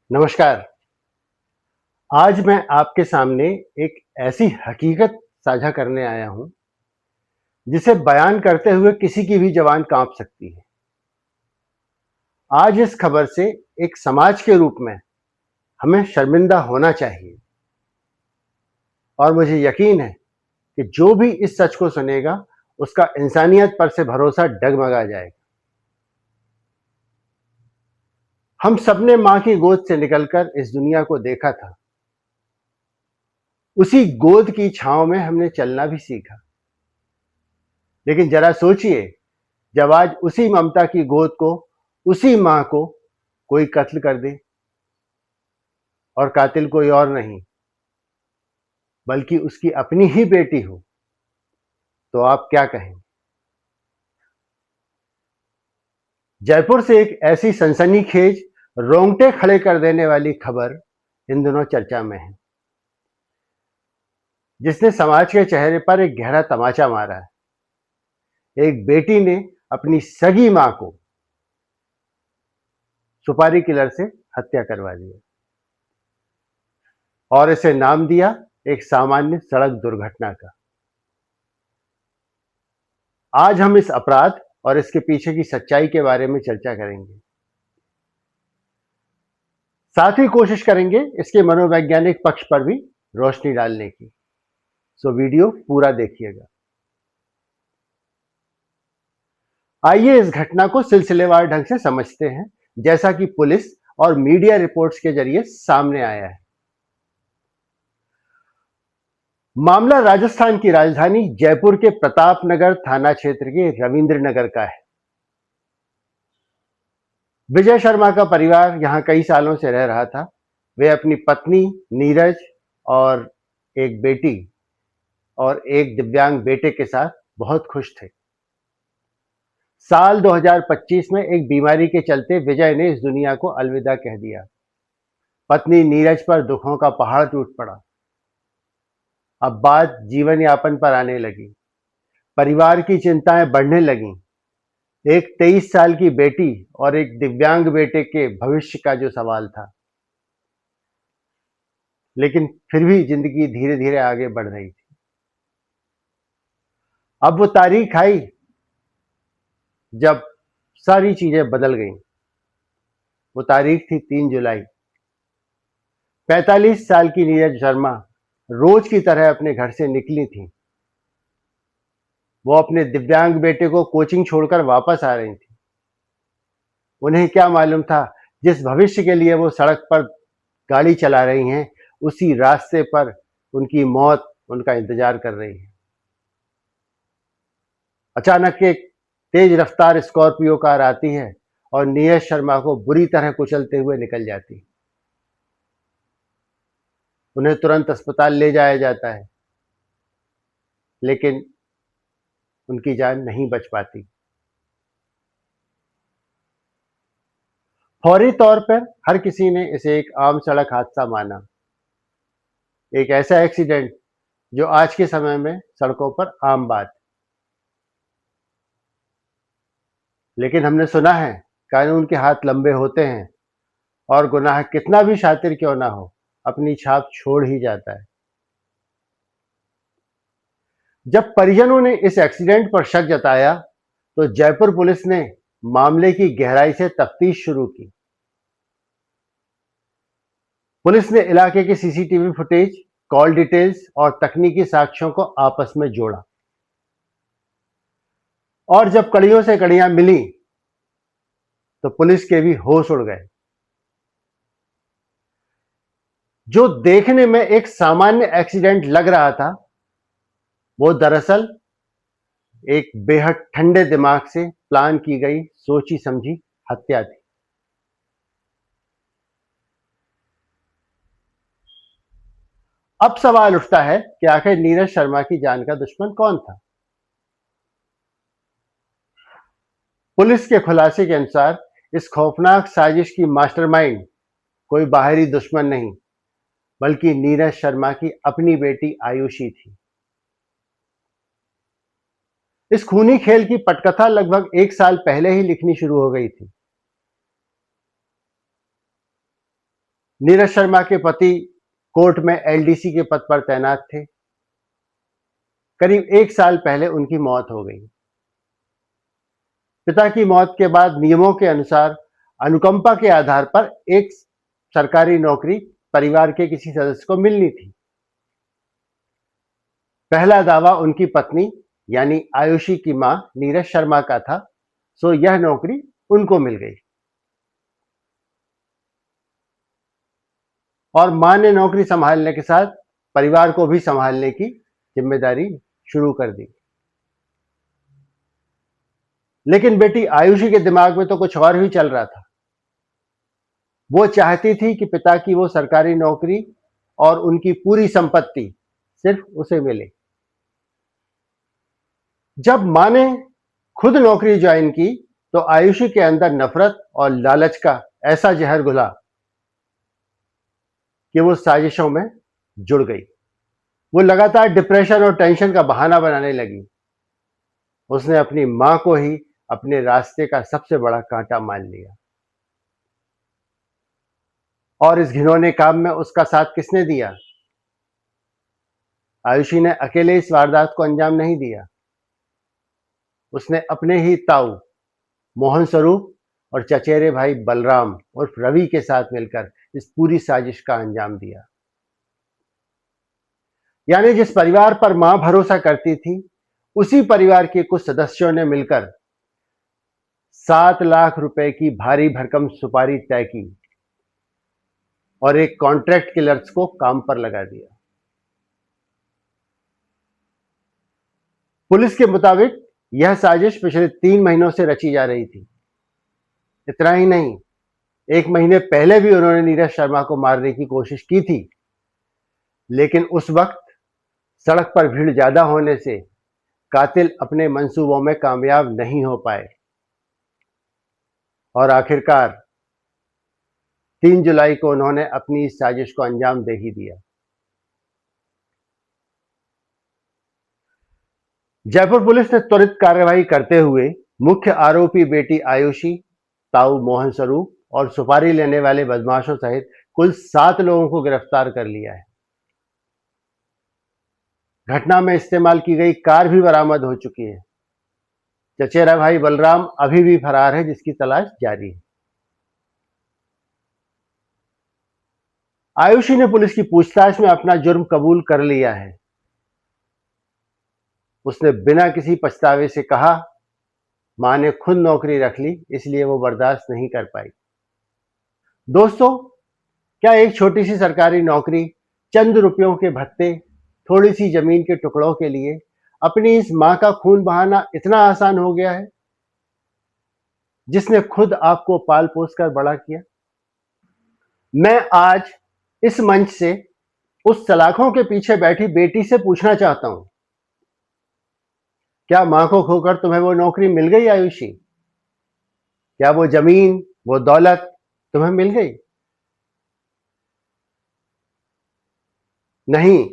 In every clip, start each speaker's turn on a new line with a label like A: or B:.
A: नमस्कार। आज मैं आपके सामने एक ऐसी हकीकत साझा करने आया हूं जिसे बयान करते हुए किसी की भी जबान कांप सकती है। आज इस खबर से एक समाज के रूप में हमें शर्मिंदा होना चाहिए और मुझे यकीन है कि जो भी इस सच को सुनेगा उसका इंसानियत पर से भरोसा डगमगा जाएगा। हम सबने मां की गोद से निकलकर इस दुनिया को देखा था। उसी गोद की छांव में हमने चलना भी सीखा। लेकिन जरा सोचिए, जब आज उसी ममता की गोद को, उसी मां को कोई कत्ल कर दे, और कातिल कोई और नहीं बल्कि उसकी अपनी ही बेटी हो, तो आप क्या कहेंगे? जयपुर से एक ऐसी सनसनीखेज, रोंगटे खड़े कर देने वाली खबर इन दिनों चर्चा में है, जिसने समाज के चेहरे पर एक गहरा तमाचा मारा है। एक बेटी ने अपनी सगी मां को सुपारी किलर से हत्या करवा दी और इसे नाम दिया एक सामान्य सड़क दुर्घटना का। आज हम इस अपराध और इसके पीछे की सच्चाई के बारे में चर्चा करेंगे। साथ ही कोशिश करेंगे इसके मनोवैज्ञानिक पक्ष पर भी रोशनी डालने की। सो वीडियो पूरा देखिएगा। आइए इस घटना को सिलसिलेवार ढंग से समझते हैं, जैसा कि पुलिस और मीडिया रिपोर्ट्स के जरिए सामने आया है। मामला राजस्थान की राजधानी जयपुर के प्रतापनगर थाना क्षेत्र के रविंद्र नगर का है। विजय शर्मा का परिवार यहां कई सालों से रह रहा था। वे अपनी पत्नी नीरज और एक बेटी और एक दिव्यांग बेटे के साथ बहुत खुश थे। साल 2025 में एक बीमारी के चलते विजय ने इस दुनिया को अलविदा कह दिया। पत्नी नीरज पर दुखों का पहाड़ टूट पड़ा। अब बात जीवन यापन पर आने लगी। परिवार की चिंताएं बढ़ने लगीं। एक 23 साल की बेटी और एक दिव्यांग बेटे के भविष्य का जो सवाल था, लेकिन फिर भी जिंदगी धीरे धीरे आगे बढ़ रही थी। अब वो तारीख आई जब सारी चीजें बदल गईं। वो तारीख थी 3 जुलाई। 45 साल की नीरज शर्मा रोज की तरह अपने घर से निकली थी। वो अपने दिव्यांग बेटे को कोचिंग छोड़कर वापस आ रही थी। उन्हें क्या मालूम था, जिस भविष्य के लिए वो सड़क पर गाड़ी चला रही हैं, उसी रास्ते पर उनकी मौत उनका इंतजार कर रही है। अचानक एक तेज रफ्तार स्कॉर्पियो कार आती है और नीरज शर्मा को बुरी तरह कुचलते हुए निकल जाती। उन्हें तुरंत अस्पताल ले जाया जाता है, लेकिन उनकी जान नहीं बच पाती। फौरी तौर पर हर किसी ने इसे एक आम सड़क हादसा माना, एक ऐसा एक्सीडेंट जो आज के समय में सड़कों पर आम बात। लेकिन हमने सुना है, कानून के हाथ लंबे होते हैं और गुनाह कितना भी शातिर क्यों ना हो, अपनी छाप छोड़ ही जाता है। जब परिजनों ने इस एक्सीडेंट पर शक जताया, तो जयपुर पुलिस ने मामले की गहराई से तफ्तीश शुरू की। पुलिस ने इलाके के सीसीटीवी फुटेज, कॉल डिटेल्स और तकनीकी साक्ष्यों को आपस में जोड़ा, और जब कड़ियों से कड़ियां मिली तो पुलिस के भी होश उड़ गए। जो देखने में एक सामान्य एक्सीडेंट लग रहा था, वो दरअसल एक बेहद ठंडे दिमाग से प्लान की गई सोची समझी हत्या थी। अब सवाल उठता है कि आखिर नीरज शर्मा की जान का दुश्मन कौन था? पुलिस के खुलासे के अनुसार इस खौफनाक साजिश की मास्टरमाइंड कोई बाहरी दुश्मन नहीं, बल्कि नीरज शर्मा की अपनी बेटी आयुषी थी। इस खूनी खेल की पटकथा लगभग 1 साल पहले ही लिखनी शुरू हो गई थी। नीरज शर्मा के पति कोर्ट में एलडीसी के पद पर तैनात थे। करीब 1 साल पहले उनकी मौत हो गई। पिता की मौत के बाद नियमों के अनुसार अनुकंपा के आधार पर एक सरकारी नौकरी परिवार के किसी सदस्य को मिलनी थी। पहला दावा उनकी पत्नी यानी आयुषी की मां नीरज शर्मा का था, सो यह नौकरी उनको मिल गई और मां ने नौकरी संभालने के साथ परिवार को भी संभालने की जिम्मेदारी शुरू कर दी। लेकिन बेटी आयुषी के दिमाग में तो कुछ और ही चल रहा था। वो चाहती थी कि पिता की वो सरकारी नौकरी और उनकी पूरी संपत्ति सिर्फ उसे मिले। जब मां ने खुद नौकरी ज्वाइन की तो आयुषी के अंदर नफरत और लालच का ऐसा जहर घुला कि वो साजिशों में जुड़ गई। वो लगातार डिप्रेशन और टेंशन का बहाना बनाने लगी। उसने अपनी मां को ही अपने रास्ते का सबसे बड़ा कांटा मान लिया। और इस घिनौने काम में उसका साथ किसने दिया? आयुषी ने अकेले इस वारदात को अंजाम नहीं दिया। उसने अपने ही ताऊ मोहन स्वरूप और चचेरे भाई बलराम उर्फ रवि के साथ मिलकर इस पूरी साजिश का अंजाम दिया। यानी जिस परिवार पर मां भरोसा करती थी, उसी परिवार के कुछ सदस्यों ने मिलकर 7 लाख रुपए की भारी भरकम सुपारी तय की और एक कॉन्ट्रैक्ट किलर्स को काम पर लगा दिया। पुलिस के मुताबिक यह साजिश पिछले 3 महीनों से रची जा रही थी। इतना ही नहीं, 1 महीने पहले भी उन्होंने नीरज शर्मा को मारने की कोशिश की थी, लेकिन उस वक्त सड़क पर भीड़ ज्यादा होने से कातिल अपने मंसूबों में कामयाब नहीं हो पाए और आखिरकार 3 जुलाई को उन्होंने अपनी इस साजिश को अंजाम दे ही दिया। जयपुर पुलिस ने त्वरित कार्रवाई करते हुए मुख्य आरोपी बेटी आयुषी, ताऊ मोहन स्वरूप और सुपारी लेने वाले बदमाशों सहित कुल 7 लोगों को गिरफ्तार कर लिया है। घटना में इस्तेमाल की गई कार भी बरामद हो चुकी है। चचेरा भाई बलराम अभी भी फरार है, जिसकी तलाश जारी है। आयुषी ने पुलिस की पूछताछ में अपना जुर्म कबूल कर लिया है। उसने बिना किसी पछतावे से कहा, मां ने खुद नौकरी रख ली, इसलिए वो बर्दाश्त नहीं कर पाई। दोस्तों, क्या एक छोटी सी सरकारी नौकरी, चंद रुपयों के भत्ते, थोड़ी सी जमीन के टुकड़ों के लिए अपनी इस मां का खून बहाना इतना आसान हो गया है, जिसने खुद आपको पाल पोस कर बड़ा किया? मैं आज इस मंच से उस सलाखों के पीछे बैठी बेटी से पूछना चाहता हूं, क्या मां को खोकर तुम्हें वो नौकरी मिल गई आयुषी? क्या वो जमीन, वो दौलत तुम्हें मिल गई? नहीं,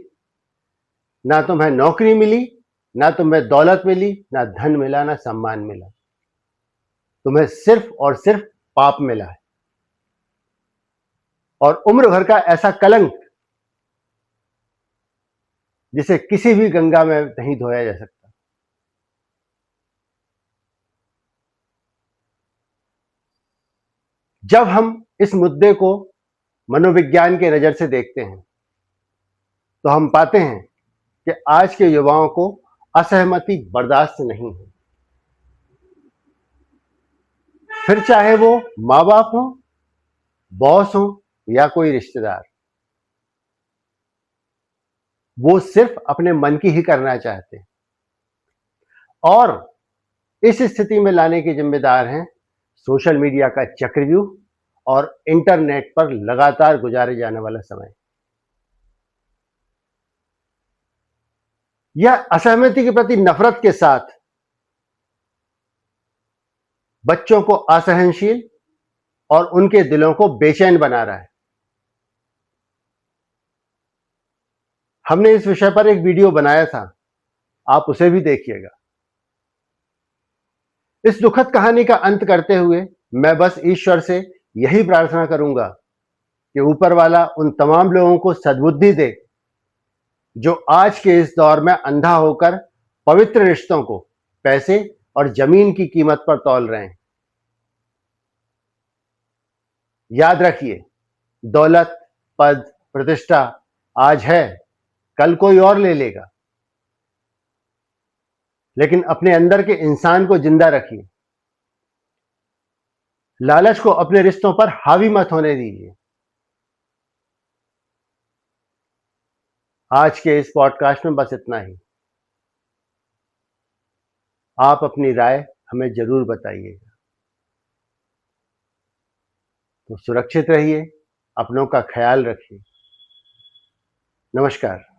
A: ना तुम्हें नौकरी मिली, ना तुम्हें दौलत मिली, ना धन मिला, ना सम्मान मिला। तुम्हें सिर्फ और सिर्फ पाप मिला है और उम्र भर का ऐसा कलंक जिसे किसी भी गंगा में नहीं धोया जा सकता। जब हम इस मुद्दे को मनोविज्ञान के नजर से देखते हैं तो हम पाते हैं कि आज के युवाओं को असहमति बर्दाश्त नहीं है। फिर चाहे वो माँ बाप हो, बॉस हो या कोई रिश्तेदार, वो सिर्फ अपने मन की ही करना चाहते हैं और इस स्थिति में लाने के जिम्मेदार हैं सोशल मीडिया का चक्रव्यूह और इंटरनेट पर लगातार गुजारे जाने वाला समय। यह असहमति के प्रति नफरत के साथ बच्चों को असहनशील और उनके दिलों को बेचैन बना रहा है। हमने इस विषय पर एक वीडियो बनाया था, आप उसे भी देखिएगा। इस दुखद कहानी का अंत करते हुए मैं बस ईश्वर से यही प्रार्थना करूंगा कि ऊपर वाला उन तमाम लोगों को सद्बुद्धि दे जो आज के इस दौर में अंधा होकर पवित्र रिश्तों को पैसे और जमीन की कीमत पर तौल रहे हैं। याद रखिए, दौलत, पद, प्रतिष्ठा आज है, कल कोई और ले लेगा, लेकिन अपने अंदर के इंसान को जिंदा रखिए। लालच को अपने रिश्तों पर हावी मत होने दीजिए। आज के इस पॉडकास्ट में बस इतना ही। आप अपनी राय हमें जरूर बताइएगा। तो सुरक्षित रहिए, अपनों का ख्याल रखिए। नमस्कार।